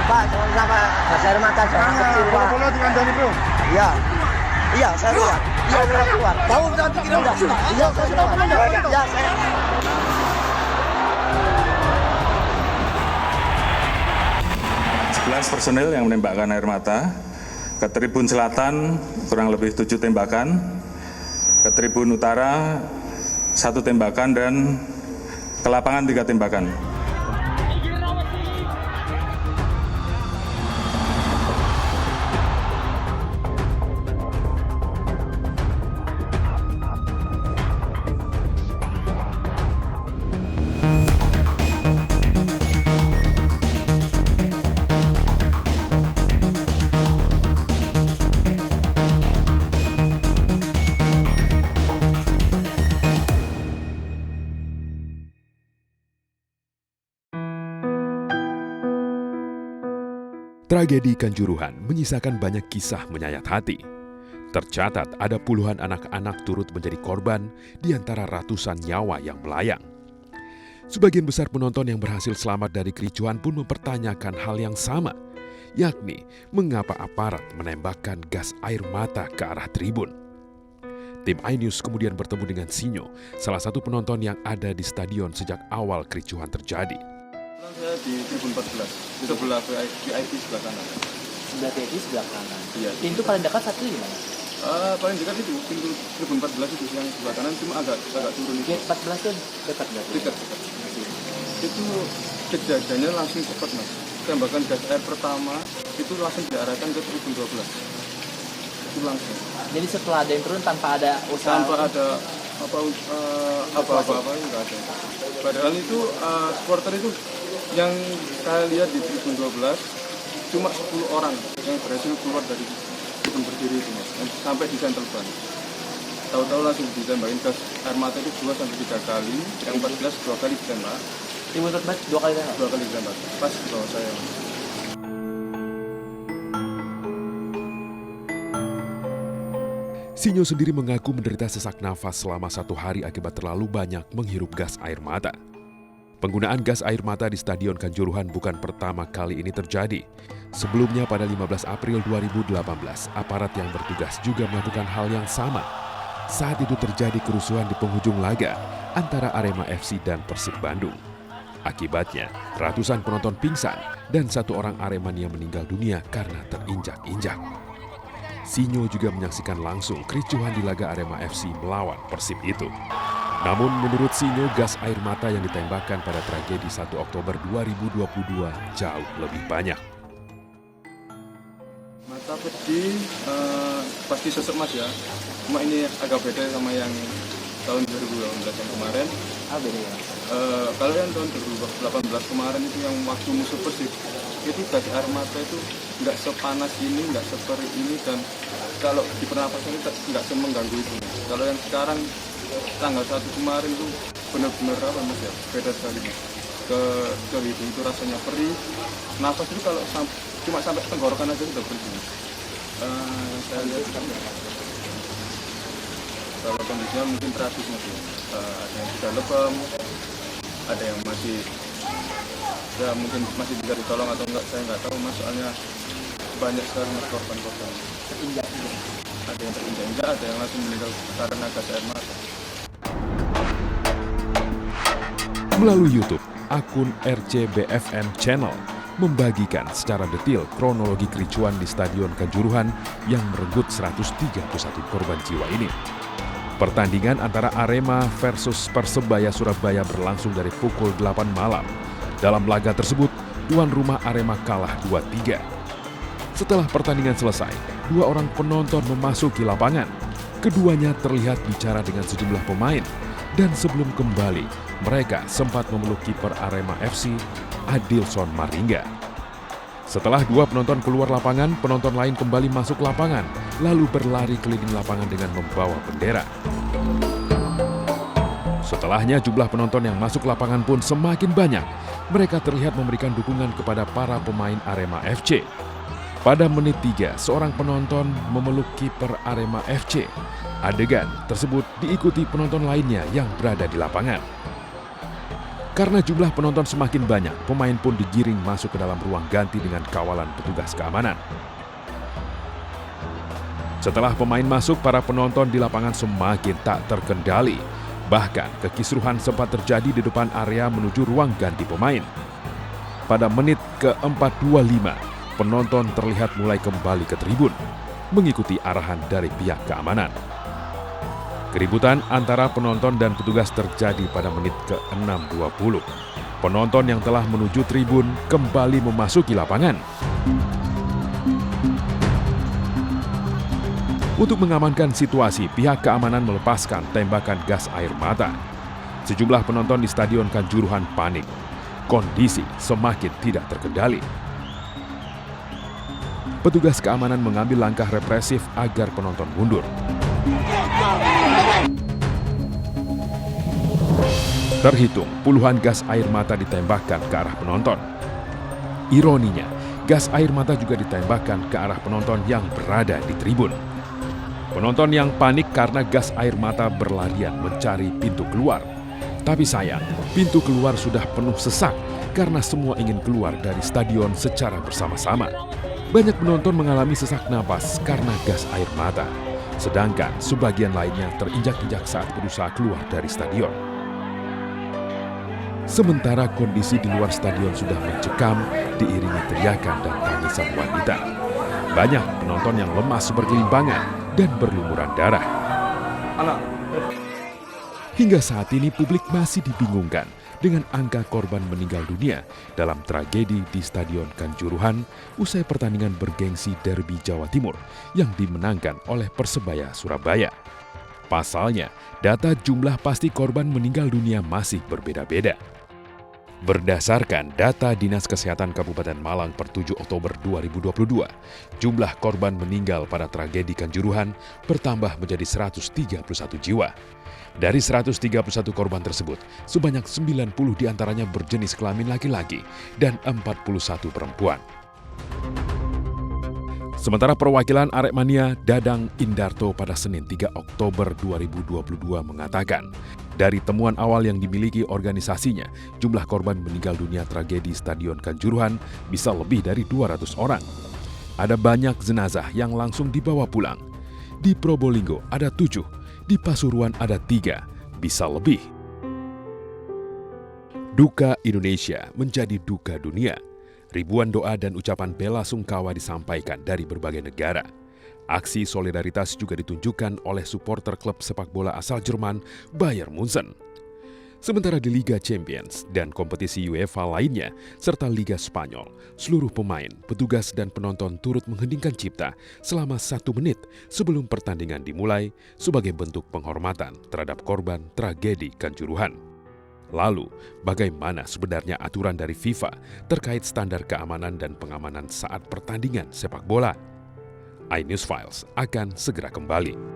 Pak, sama gas air mata jangan kecil, Pak. Bola dikandani, Bro. Iya. Iya, saya lihat. Iya, saya keluar. Tahu nanti kira Iya, iya, saya keluar. Iya, saya. 11 personil yang menembakkan air mata. Ke Tribun Selatan kurang lebih 7 tembakan. Ke Tribun Utara 1 tembakan dan ke lapangan 3 tembakan. Tragedi Kanjuruhan menyisakan banyak kisah menyayat hati. Tercatat ada puluhan anak-anak turut menjadi korban di antara ratusan nyawa yang melayang. Sebagian besar penonton yang berhasil selamat dari kericuhan pun mempertanyakan hal yang sama, yakni mengapa aparat menembakkan gas air mata ke arah tribun. Tim iNews kemudian bertemu dengan Sinyo, salah satu penonton yang ada di stadion sejak awal kericuhan terjadi. Saya di Tribun 14, di sebelah VIP sebelah kanan. Sebelah VIP sebelah kanan. Iya. Pintu paling dekat satu di mana? Paling dekat itu pintu Tribun 14 itu yang sebelah kanan, cuma agak turun itu. Gate 14 itu dekat nggak? Dekat. Itu kejadiannya langsung cepat, Mas. Tembakan gas air pertama itu langsung diarahkan ke Tribun 12. Itu langsung. Jadi setelah ada yang turun tanpa ada usaha? Tanpa ada apa-apa enggak ada. Padahal itu supporter itu yang saya lihat di Tribun 12 cuma 10 orang yang berhasil keluar dari tribun berdiri itu, Mas. Sampai di Central Bank. Tahu-tahu langsung ditembakin gas air mata itu 2-3 kali, yang 14 2 kali ditembak. Tribun 14 2 kali tembak? 2 kali ditembak. Pas di bawah saya. Sinyo sendiri mengaku menderita sesak nafas selama 1 hari akibat terlalu banyak menghirup gas air mata. Penggunaan gas air mata di Stadion Kanjuruhan bukan pertama kali ini terjadi. Sebelumnya pada 15 April 2018, aparat yang bertugas juga melakukan hal yang sama. Saat itu terjadi kerusuhan di penghujung laga antara Arema FC dan Persib Bandung. Akibatnya, ratusan penonton pingsan dan 1 orang Aremania meninggal dunia karena terinjak-injak. Sinyo juga menyaksikan langsung kericuhan di laga Arema FC melawan Persib itu. Namun menurut Sinyo, gas air mata yang ditembakkan pada tragedi 1 Oktober 2022 jauh lebih banyak. Mata pedih pasti sesek, Mas, ya. Cuma ini agak beda sama yang tahun 2018 yang kemarin. Beda ya? Kalau yang tahun 2018 kemarin itu yang waktu musuh Persib, itu gas air mata itu nggak sepanas ini, nggak seperti ini, dan kalau di pernapasan itu nggak semengganggu itu. Kalau yang sekarang tanggal 1 kemarin itu benar-benar apa, Mas, ya, beda sekali, Mas. Ke hidung itu rasanya perih, nafas itu kalau cuma sampai tenggorokan aja udah perih. Saya lihat kalau kondisinya mungkin tragis, Mas, ya. Ada yang sudah lebam, ada yang masih ya mungkin masih bisa ditolong atau enggak, saya nggak tahu, Mas, soalnya banyak sekali, Mas, korban-korban. Terinjak. Ada yang terinjak-injak, ada yang langsung meninggal karena gas air mata. Melalui YouTube, akun RCBFM Channel membagikan secara detail kronologi kericuan di Stadion Kanjuruhan yang merenggut 131 korban jiwa ini. Pertandingan antara Arema versus Persebaya Surabaya berlangsung dari pukul 8 malam. Dalam laga tersebut, tuan rumah Arema kalah 2-3. Setelah pertandingan selesai, 2 orang penonton memasuki lapangan. Keduanya terlihat bicara dengan sejumlah pemain. Dan sebelum kembali, mereka sempat memeluk kiper Arema FC, Adilson Maringga. Setelah 2 penonton keluar lapangan, penonton lain kembali masuk lapangan, lalu berlari keliling lapangan dengan membawa bendera. Setelahnya jumlah penonton yang masuk lapangan pun semakin banyak. Mereka terlihat memberikan dukungan kepada para pemain Arema FC. Pada menit 3, seorang penonton memeluk kiper Arema FC. Adegan tersebut diikuti penonton lainnya yang berada di lapangan. Karena jumlah penonton semakin banyak, pemain pun digiring masuk ke dalam ruang ganti dengan kawalan petugas keamanan. Setelah pemain masuk, para penonton di lapangan semakin tak terkendali. Bahkan kekisruhan sempat terjadi di depan area menuju ruang ganti pemain. Pada menit ke-425, penonton terlihat mulai kembali ke tribun, mengikuti arahan dari pihak keamanan. Keributan antara penonton dan petugas terjadi pada menit ke-6.20. Penonton yang telah menuju tribun kembali memasuki lapangan. Untuk mengamankan situasi, pihak keamanan melepaskan tembakan gas air mata. Sejumlah penonton di Stadion Kanjuruhan panik. Kondisi semakin tidak terkendali. Petugas keamanan mengambil langkah represif agar penonton mundur. Terhitung puluhan gas air mata ditembakkan ke arah penonton. Ironinya, gas air mata juga ditembakkan ke arah penonton yang berada di tribun. Penonton yang panik karena gas air mata berlarian mencari pintu keluar. Tapi sayang, pintu keluar sudah penuh sesak karena semua ingin keluar dari stadion secara bersama-sama. Banyak penonton mengalami sesak napas karena gas air mata. Sedangkan sebagian lainnya terinjak-injak saat berusaha keluar dari stadion. Sementara kondisi di luar stadion sudah mencekam diiringi teriakan dan tangisan wanita. Banyak penonton yang lemas berkelimpangan dan berlumuran darah. Hingga saat ini publik masih dibingungkan dengan angka korban meninggal dunia dalam tragedi di Stadion Kanjuruhan usai pertandingan bergengsi Derby Jawa Timur yang dimenangkan oleh Persebaya Surabaya. Pasalnya, data jumlah pasti korban meninggal dunia masih berbeda-beda. Berdasarkan data Dinas Kesehatan Kabupaten Malang per 7 Oktober 2022, jumlah korban meninggal pada tragedi Kanjuruhan bertambah menjadi 131 jiwa. Dari 131 korban tersebut, sebanyak 90 diantaranya berjenis kelamin laki-laki dan 41 perempuan. Sementara perwakilan Aremania Dadang Indarto pada Senin 3 Oktober 2022 mengatakan, dari temuan awal yang dimiliki organisasinya, jumlah korban meninggal dunia tragedi Stadion Kanjuruhan bisa lebih dari 200 orang. Ada banyak jenazah yang langsung dibawa pulang. Di Probolinggo ada 7, di Pasuruan ada 3, bisa lebih. Duka Indonesia menjadi duka dunia. Ribuan doa dan ucapan bela sungkawa disampaikan dari berbagai negara. Aksi solidaritas juga ditunjukkan oleh supporter klub sepak bola asal Jerman Bayern Munchen. Sementara di Liga Champions dan kompetisi UEFA lainnya, serta Liga Spanyol, seluruh pemain, petugas dan penonton turut mengheningkan cipta selama 1 menit sebelum pertandingan dimulai sebagai bentuk penghormatan terhadap korban tragedi Kanjuruhan. Lalu, bagaimana sebenarnya aturan dari FIFA terkait standar keamanan dan pengamanan saat pertandingan sepak bola? iNews Files akan segera kembali.